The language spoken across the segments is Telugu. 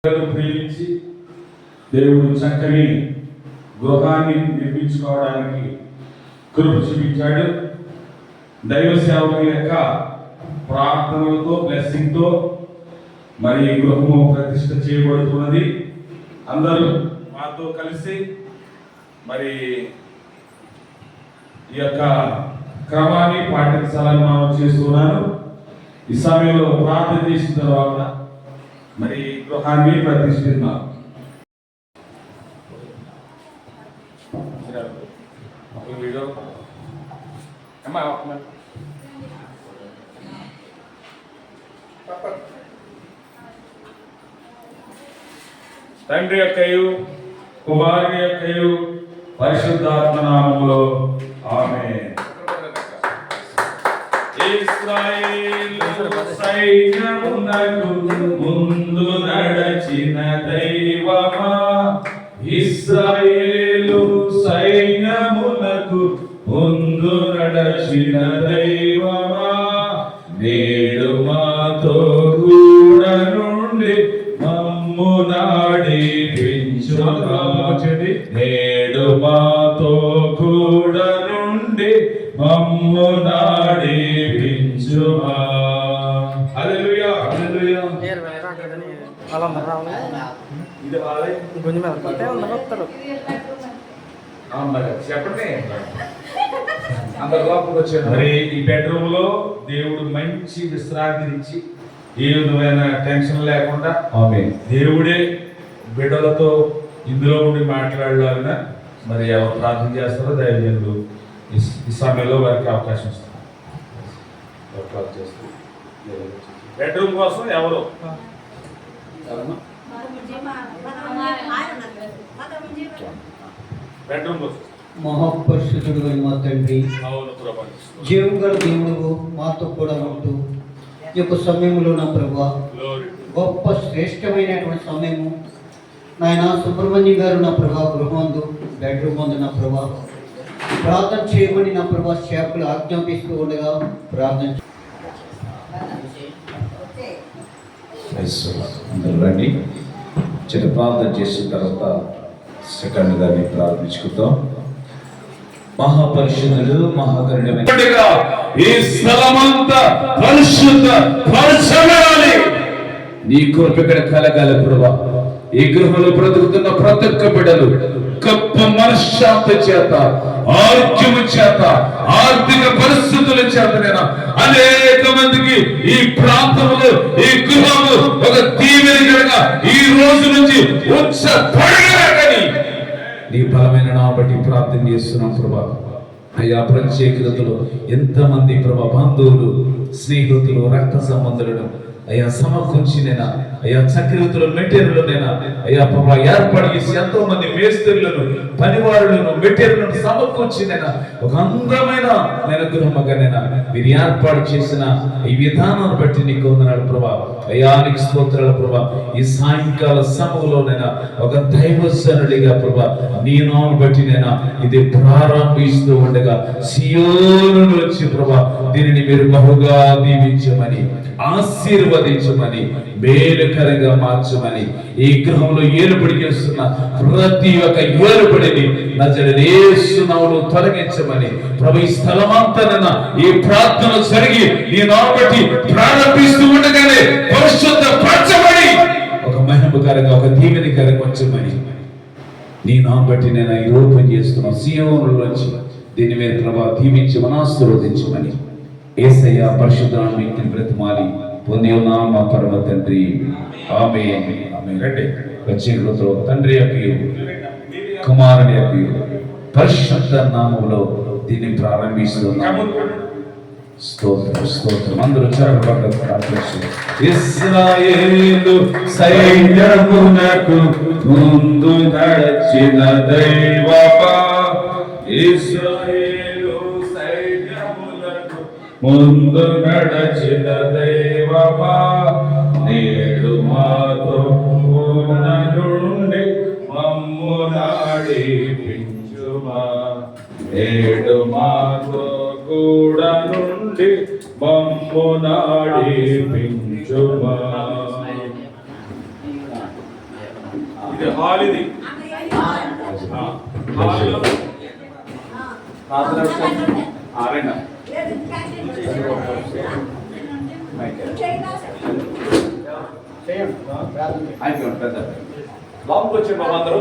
ప్రేమించి దేవుడు చక్కని గృహాన్ని నిర్మించుకోవడానికి కృప చూపించాడు. దైవ సేవకుల యొక్క ప్రార్థనలతో బ్లెస్సింగ్తో మరి గృహము ప్రతిష్ఠ చేయబడుతున్నది. అందరూ మాతో కలిసి మరి ఈ యొక్క క్రమాన్ని పాటించాలని మనం చేస్తున్నాను. ఈ సమయంలో ప్రార్థన చేసిన తర్వాత మరి గృహాన్ని ప్రతిష్ఠిద్దాం. తండ్రి యొక్కయు కుమారుని యొక్కయు పరిశుద్ధాత్మ నామములో ఆమేన్. ఇశ్రాయేలు సైన్యమునకు ముందు నడచిన దైవమా, ఇశ్రాయేలు సైన్యమునకు ముందు నడచిన దైవమా, నేడు మాతో కూడా నుండి మమ్ము నడిపించుమా, నేడు మాతో కూడా నుండి మమ్ము నడిపించుమా. హల్లెలూయా హల్లెలూయా. ఇది వాళ్ళే కొంచెం మీద పట్టే ఉన్నారు వస్తారు. చెప్పండి. అందరు లోపలికి వచ్చారు. మరి ఈ బెడ్రూమ్ లో దేవుడు మంచి విశ్రాంతినిచ్చి ఏ విధమైన టెన్షన్ లేకుండా దేవుడే బిడ్డలతో ఇందులో ఉండి మాట్లాడాలన్నా మరి ఎవరు ప్రార్థన చేస్తారో దైవజనులు ఈ సమయంలో వారికి అవకాశం ఇస్తారు. బెడ్రూమ్ కోసం ఎవరు బెడ్రూమ్ కోసం మహాపరిశుద్ధుడు మా తండ్రి, జీవం గల దేవుడు మాతో కూడా ఉంటూ ఈ యొక్క సమయంలో నా ప్రభా గొప్ప శ్రేష్టమైనటువంటి సమయము నాయన సుబ్రహ్మణ్యం గారు నా ప్రభా గృహమందు బెడ్రూమ్ ముందు నా ప్రభా ప్రార్థన చేయమని నా ప్రభా సేవకులు ఆజ్ఞాపిస్తూ ఉండగా ప్రార్థన రండి. చిన్న ప్రార్థన చేసిన తర్వాత సెకండ్ గారిని ప్రార్థించుకుందాం. మహాపరిశుద్ధుడు మహాకరుణమైన ఈ స్థలమంతా పరిశుద్ధ పరచబడాలి. నీ కృప ఇక్కడ కలగాలి ప్రభా. ఈ గృహంలో బ్రతుకుతున్న ప్రతి ఒక్క బిడ్డలు గొప్ప మనశ్శాంతి చేత, ఆరోగ్యము చేత, ఆర్థిక పరిస్థితుల చేత నేను అనేక మందికి ఈ ప్రాంతంలో ఈ గృహము ఒక దీవెనగా ఈ రోజు నుంచి ఉత్సపడగలగని నీ బలమైన నా బట్టి ప్రార్థన చేస్తున్నాం ప్రభా. అయ్యా ప్రత్యేకతలో ఎంతమంది ప్రభా బంధువులు, స్నేహితులు, రక్త సంబంధులను అయ్యా సమకూర్చినైనా అయ్యా చక్రవర్తులు మెటీరియల్నైనా అయ్యా ప్రభా ఏర్పాటు చేసి ఎంతో మంది మేస్త్రులను, పనివారులను, మెటీరియల్ను సమకూర్చినైనా ఒక అందమైన నేను గృహమగానైనా మీరు ఏర్పాటు చేసిన ఈ విధానాన్ని బట్టి నీకు వందనాలు ప్రభా. అయ్యా నీకు స్తోత్రాలు ప్రభా. ఈ సాయంకాల సమయంలోనైనా ఒక దైవజనుడిగా ప్రభా నీ నామమును బట్టి నైనా ఇది ప్రారంభిస్తూ ఉండగా సియోను నుంచి ప్రభా దీనిని మీరు బహుగా దీవించమని, ఆశీర్వదించమని, మేలుకరంగా మార్చమని, ఈ గృహంలో ఏలుబడి చేస్తున్న ప్రతి ఒక్క ఏలుబడిని నజరేయుని యేసు నామములో తొలగించమని ప్రభు ఈ స్థలమంతా ఈ ప్రార్థన జరిగి నీ నామమును బట్టి ప్రారంభిస్తూ ఉండగానే పరిశుద్ధపరచబడి ఒక మహిమకరంగా, ఒక దీవెనకరంగా వచ్చమని నీ నామమును బట్టి నేను ఈ రూపం చేస్తున్నాను. సియోనులోంచి దీన్ని మీరు ప్రభా దీవించమని, ఆశీర్వదించమని యేసయ్య పరిశుద్ధ నామమున బ్రతిమాలి పొంది ఉన్నాం మా పరమ తండ్రి. ఆమేన్ ఆమేన్. ప్రత్యేకతలో తండ్రి యొక్క కుమారుని యొక్క పరిశుద్ధ నామములో దీన్ని ప్రారంభిస్తున్నాం. స్తోత్రం స్తోత్రం. అందరూ చరపడ్డ ప్రార్థించు. ఇశ్రాయేలు సైన్యమునకు ముందు నడచిన దైవమా, ఇశ్రాయేలు సైన్యమునకు ముందు నడచిన దైవమా, నేడు మాతో నుండి మమ్ము నడిపించుమా, నేడు మాతో కూడా నుండి మమ్ము నడిపించుమా. ఇది హాల్, ఇది హాల్ లోపలికి వచ్చే బాబు అందరూ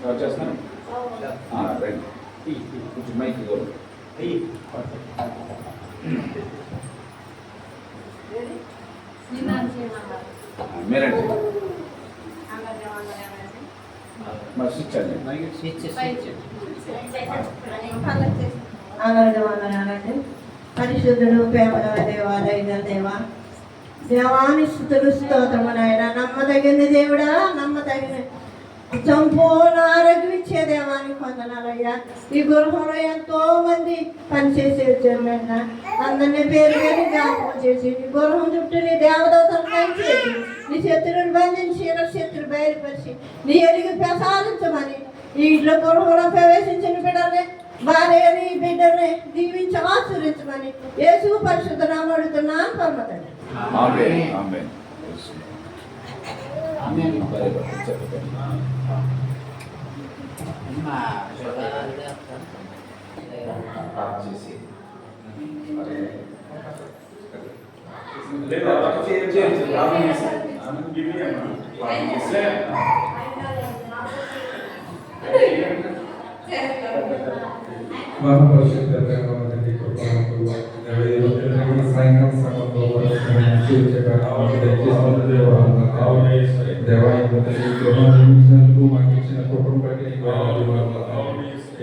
వచ్చేస్తున్నాను. కొంచెం మైక్ మీరండి మరి స్విచ్ అండి. వందనాలండి. పరిశుద్ధుడు ప్రేమల దేవాలయ దేవాని స్తుతులు స్తోత్రము నాయన. నమ్మదగిన దేవుడా, నమ్మదగిన సంపూర్ణ ఆరోగ్యం ఇచ్చే దేవానికి వందనాలయ్యా. ఈ గృహంలో ఎంతో మంది పనిచేసి వచ్చారన్న, అందరినీ పేరు పేరు జ్ఞాపకం చేసి నీ గృహం చుట్టూ నీ దేవదూతలను చేసి నీ శత్రువుని బంధించి శత్రువు బయలుపరిచి నీ ఎరిగి ప్రసాదించమని ఈ ఇంట్లో గృహంలో ప్రవేశించిన బిడ్డల్ని భార్యని బిడ్డల్ని దీవించి ఆశీర్వించమని యేసు పరిశుద్ధ నామమున అడుగుతున్నాను పరమతండ్రి.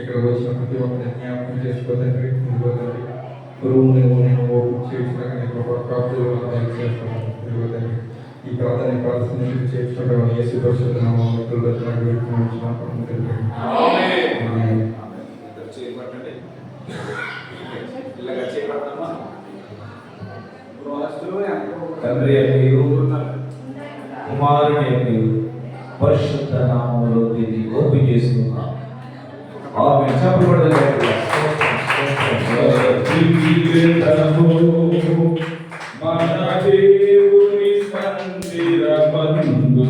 ఇక్కడ వచ్చిన ప్రతి ఒక్కరిని జ్ఞాపకం చేసుకోదండి. గురువుని నేను ఓపెన్ చేసినాక చేస్తాను. ఈ ప్రార్థన చేస్తుంటే యేసు పరిశుద్ధ నామములో తండ్రి కుమారుని పరిశుద్ధ నామములో దీన్ని ఓపెన్ చేసుకున్నాం. మన దేవుని మందిరమందు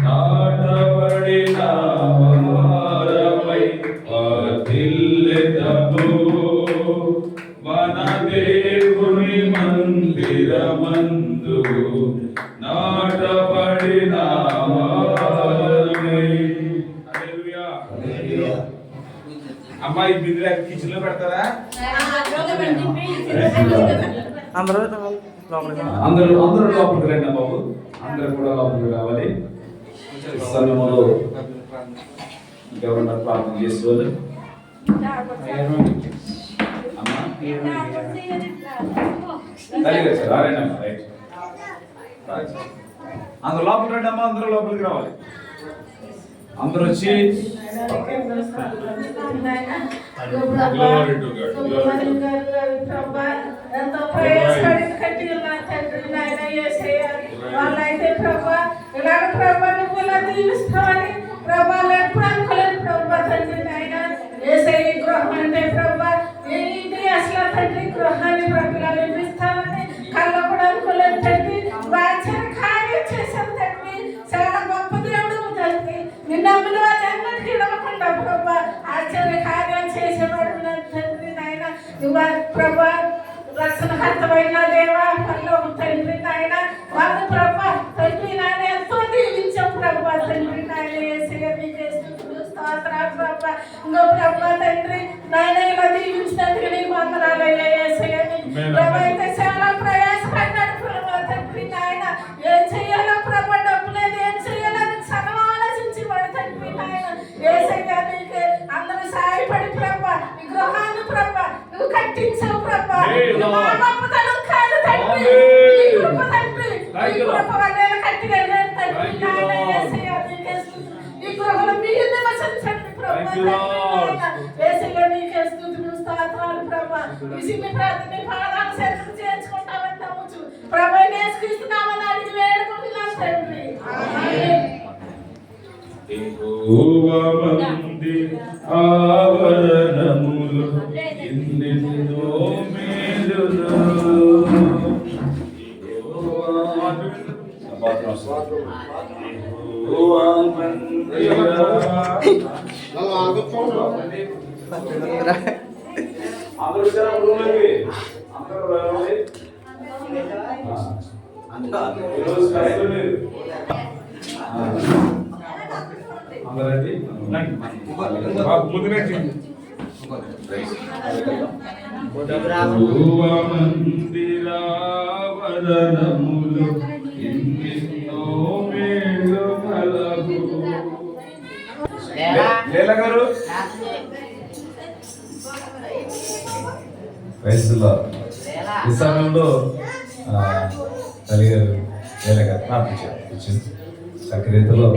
నాటబడిన హారమై వర్ధిల్లెదము. మన దేవుని మందిరమందు నాటబడిన హారమై. అమ్మాయి బిందులు కిచెన్ లో పెడతారా? అందరూ లోపలికి రండి బాబు. అందరూ కూడా లోపలికి రావాలి. సమయంలో ఎవరన్నా ప్రార్థన చేసుకోవాలి. అందరూ లోపలికి రండి అమ్మా. అందరూ లోపలికి రావాలి. అందరూ వచ్చి ఎంతో ప్రయాసపడి కట్టి ఉన్నారు తండ్రి నాయన యేసయ్య. వాళ్ళైతే ప్రభా ఇలాగ ప్రభా నువ్వు ఇలా దీవిస్తావని ప్రభా ఎప్పుడు అనుకోలేదు ప్రభా తండ్రి నాయన యేసయ్య. గృహం అంటే ప్రభా ఇది అసలు తండ్రి గృహాన్ని ప్రభా నిర్మిస్తావని కళ్ళ కూడా అనుకోలేదు తండ్రి. ఆశ్చర్య కార్యం చేశావు తండ్రి. చాలా గొప్ప దేవుడు తండ్రి. నిన్న అమ్ములు వాళ్ళందరికీ ఇవ్వకుండా ప్రభా ఆశ్చర్య కార్యాలు చేసేవాడు తండ్రి నాయన. నువ్వు ప్రభా రక్షణకర్తమైన దేవా పరలోక తండ్రి నాయన. వాళ్ళ ప్రభా తండ్రి నాయన ఎంతో దీవించాం ప్రభా తండ్రి నాయన యేసయ్య. నీకే స్తుతులు స్తోత్రాలు ప్రభా. ఇంకో ప్రభా తండ్రి నాయన ఇలా దీవించినందుకు నీకు వందనాలయ్యా యేసయ్య. ప్రభా అయితే చాలా ప్రయాసపడ్డాడు ప్రభా తండ్రి నాయన. ఏం చెయ్యాలో ప్రభా డబ్బు లేదు, ఏం చెయ్యాలో సగం ఆలోచించి వాడు తండ్రి నాయన యేసయ్య. నీకే అందరూ సాయపడి ప్రభా ఈ గృహాన్ని ప్రభా నువ్వు కట్టించావు ప్రభా. మా గొప్పతనం కాదు తండ్రి, నీ కృప తండ్రి. నీ కృప వల్ల కట్టిగలిగాను తండ్రి నాయన యేసయ్య. నీకే స్తుతులు. ఈ గృహంలో మీరు నివసించండి ప్రభా తండ్రి నాయన యేసయ్య. నీకే స్తుతులు స్తోత్రాలు ప్రభా. ఈ చిన్న ప్రార్థన పాదాలు సరిగ్గా చేర్చుకుంటామని నమ్ముచు ప్రభా యేసుక్రీస్తునామమున అడిగి వేడుకుంటున్నాను తండ్రి. ఆమేన్. యెహోవా మందిర ఆవరణములో అందరూ వచ్చారా రూమ్లోకి? అందరూ రావాలి. ఈరోజు కష్టం లేదు. అందరండి ముందుగా మందిరావరణములు ఎన్నెన్నో మేలు కలవు. లీల గారు వయసులో ఈ సమయంలో తల్లి గారు లీల గారు ప్రార్థించారు. సక్రియతలో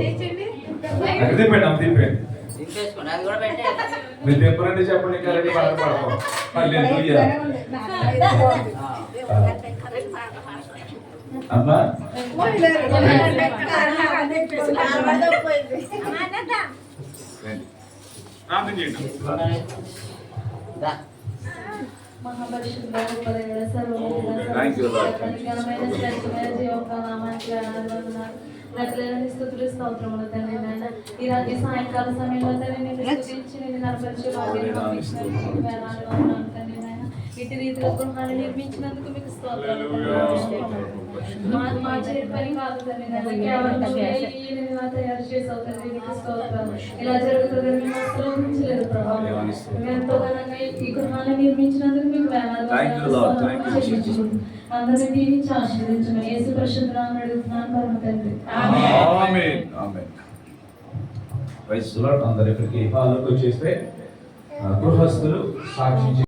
నాకు తిప్పండి, అమ్మ తిప్పండి. మీరు తిప్పరండి చెప్పండి, కరెక్ట్ బాధపడతాం. అమ్మా ప్రార్థన చేయండి. స్తోత్రములు తండ్రి నాయన. ఈ రాత్రి సాయంకాల సమయంలో తండ్రి నేను స్తుతించి నేను నరపరిచే భాగ్యాన్ని పంపించినందుకు మీకు వేలాది వందనాలు తండ్రి నాయన. ఇటు రీతిలో గృహాన్ని నిర్మించినందుకు మీకు స్తోత్రాలు మా చేతి పని కాదు తండ్రి నాయన, కేవలం ఈయన ఇలా తయారు చేసావు తండ్రి, మీకు స్తోత్రాలు. ఇలా జరుగుతుందని మేము అసలు ఊహించలేదు ప్రభావం. మేము ఎంతో ఘనంగా ఈ గృహాన్ని నిర్మించినందుకు మీకు వేలాది అందరినీ దీవించి ఆశీర్వదించమని యేసు పరిశుద్ధ నామమున అడుగుతున్నాను పరమ తండ్రి. Amen. Amen. Praise the lord. అందరూ ఇక్కడికి హాల్లోకి వచ్చేస్తే గృహస్థులు సాక్షి